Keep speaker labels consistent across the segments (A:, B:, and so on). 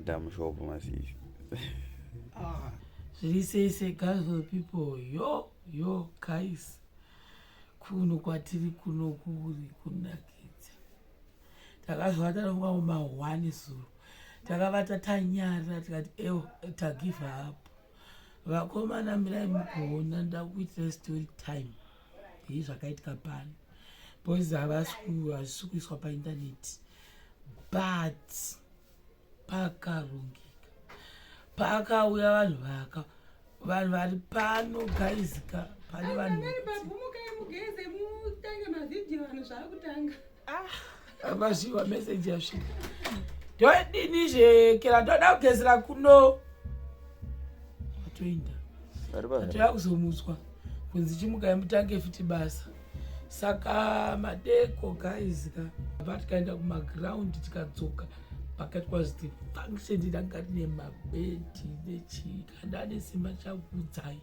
A: Madam Shop Massive.
B: Zviri Gazville people, yo guys, kuno kwatiri kuno kuri kunakidza. Takazvata nongwa ma1 zuro. Takavata tanyara tikati ewo tagive up. Vakomana mirai mukuona ndakuitira story time. Izvi zvakaitika pano. Boys havasi kuiswa paindaneti. But pakarongeka. Pakauya vanhu vari pano gaizika pane vanhu vazviwa meseji yasvika ndoidini zvekera ndoda kugezera kuno atoinda atoya kuzomutswa kunzi chimukai mutange futi basa saka madeko gaizika tikaenda kumaground tikadzoka pakati kwaziti function ndangati nemabhedhi nechika nesimba chakudzai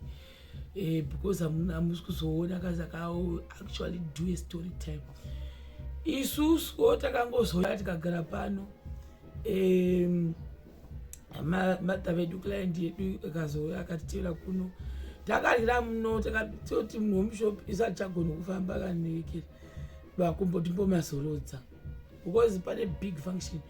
B: because hamusi kuzoona kasaka actually do a story time. Isusu takangozoya tikagara pano madha vedu client yedu akazouya akatitevera kuno takarira muno takatoti munhu wemushopi isati chagona kufamba kanekera vakumboti mbomazorodza because pane big function.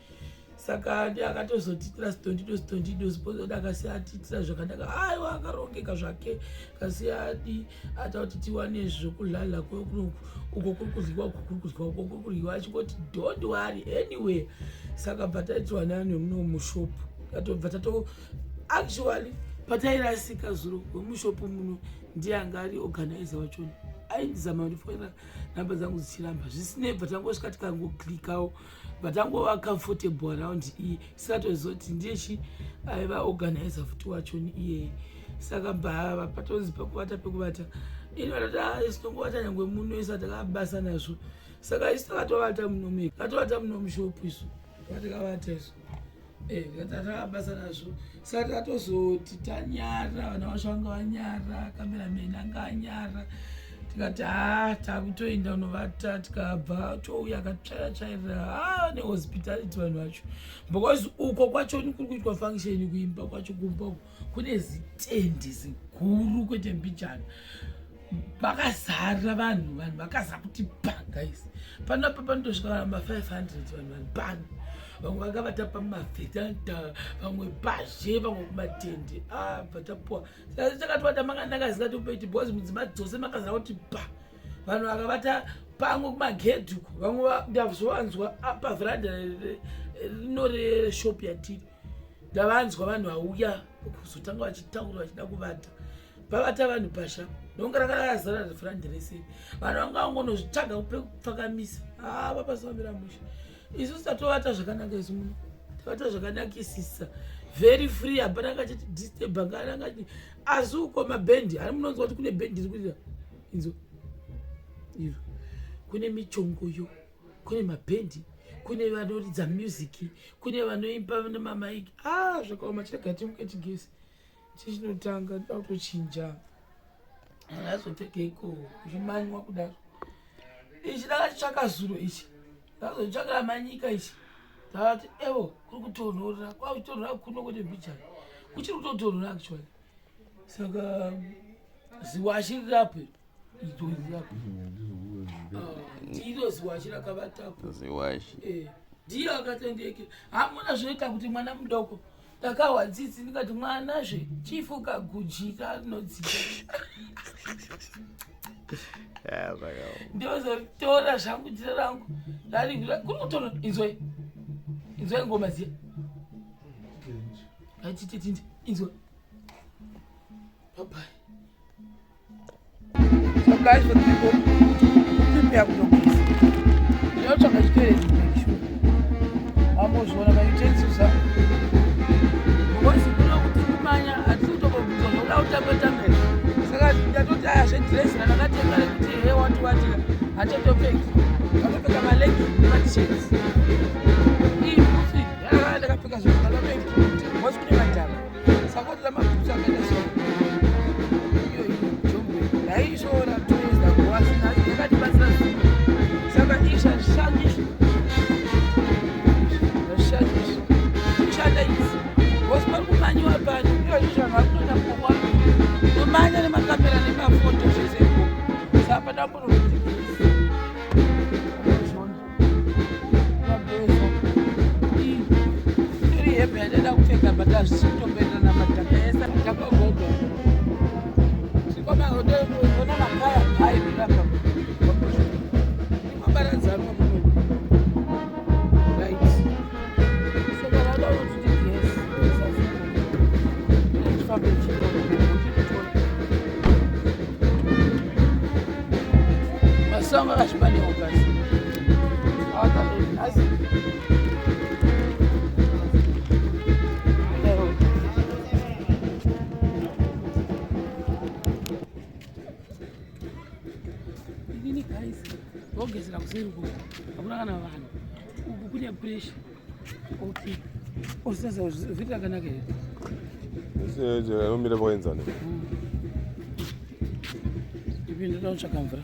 B: Saka akatozotitira stondido sipozoda akasiya atitira zvakanaka aiwa akarongeka zvake akasiya adi atauti tiwane zvokulala uko kurikudliwa achingoti don't worry anyway. Saka bhataitirwa nevanhu vemuno mushopu katobva tato actually patairasika zuro wemushopu muno ndiye anga ari organizer wachona aindizama ndifonera namba dzangu dzichiramba zvisinei bvatangosvika tikangoklikao vatangova comfortable around iye sikatozoti ndiye aiva organizer futi wachoni iyeye. Saka mbava patonzi pakuvata pekuvata ini vatati isinongovata nyangwe muno isati takabasa nazvo. Saka isi takatovata muno meka tatovata muno mushopu isu vatakavata isu takabasa nazvo. Saka takatozoti tanyara vana vacho vanga vanyara kamerameni anga anyara tikati takutoenda unovata tikabva touya akatsvaira nehospitality vanhu vacho because uko kwacho kuri kuitwa function kuimba kwacho kumba kune zitendi ziguru kwete mbijana vakazara vanhu vakazara kuti guys panopa panotosvika ma500 vanhu vari pano vamwe vakavata pamavheranda vamwe pazhe vamwe kumatende bvatapuwa takatowata makandakazikatopeiti because mudzimba dzose makazara kuti vanhu vakavata pamwe kumagedhi uko vamwe ndazovanzwa pavheranda rino reshopu yatiri ndavanzwa vanhu vauya kuzotanga vachitaura vachida kuvata pavata vanhu pasha nonga rakazara vheranda rese vanhu vanga vangonozvitsvaga pekupfakamisa vapasavambira musha. Isusu tatovata zvakanaka isu muno tavata zvakanakisisa very free hapana ngachiti disturb angana ngati asi uko mabhendi ari munonzwa kuti kune bhendi iri kuita inzo iro kune michongoyo kune mabhendi kune vanoridza music kune vanoimba nemamaiki zvakaoma chirega timuke tigesi tichinotanga toda kutochinja angazopfekeiko zvimanywa kudaro ichi dakachitsvaka zuro ichi ndazotsvakira manyika ichi ndavati evo kuri kutonhora kwakutonhora kuno kwete mbichana kuchiri kutotonhora actually. Saka ziwashi rirapo ito rirapo ndiro ziwashi rakavatapo
A: ziwashi
B: ndiyo akatendeke hamuna zvinoita kuti mwana mudoko ndakahwa dzidzi ndikati mwanazve chifuka gujira rinodzika ndozoritora zvangu dzira rangu rarivira kuri kutonhora inzwai ngoma ziya atititinde inzwa babai. So guys, for people prepare kutogeza ndinotsvaga chitoerezi pekishu vamozviona mautensils angu because kuno kuti kumanya hatisi kutongobvunzwa zvokuda kutambetambe. Saka ndatoti zvedhiresi randakatenga rekuti hewatiwatika hatotopfeki vakapfeka malegi nematisheti iyi bhutsu ndakapfeka zvokudaapeki wasi kune madhaka saka kuti ramabhutsu akaenda so iyo jombe ndaishora toeza kuwasina yakatibatsira zii. Saka isha zvishandiswa zvashanda izvi kushanda izvi azvitombenda namadhaka ese takagogo zvikwamaona makaya hai kurapa imabaradzanwa muno right saka vada kuti tigesi tifambe masango akazvipanewo kasi asi ini guys vogezera kuseri uku hakuna kana vanhu uku kune presha okay usasa zviti rakanaka here
C: anomira pakuenzana
B: ipinde totsvaka mvura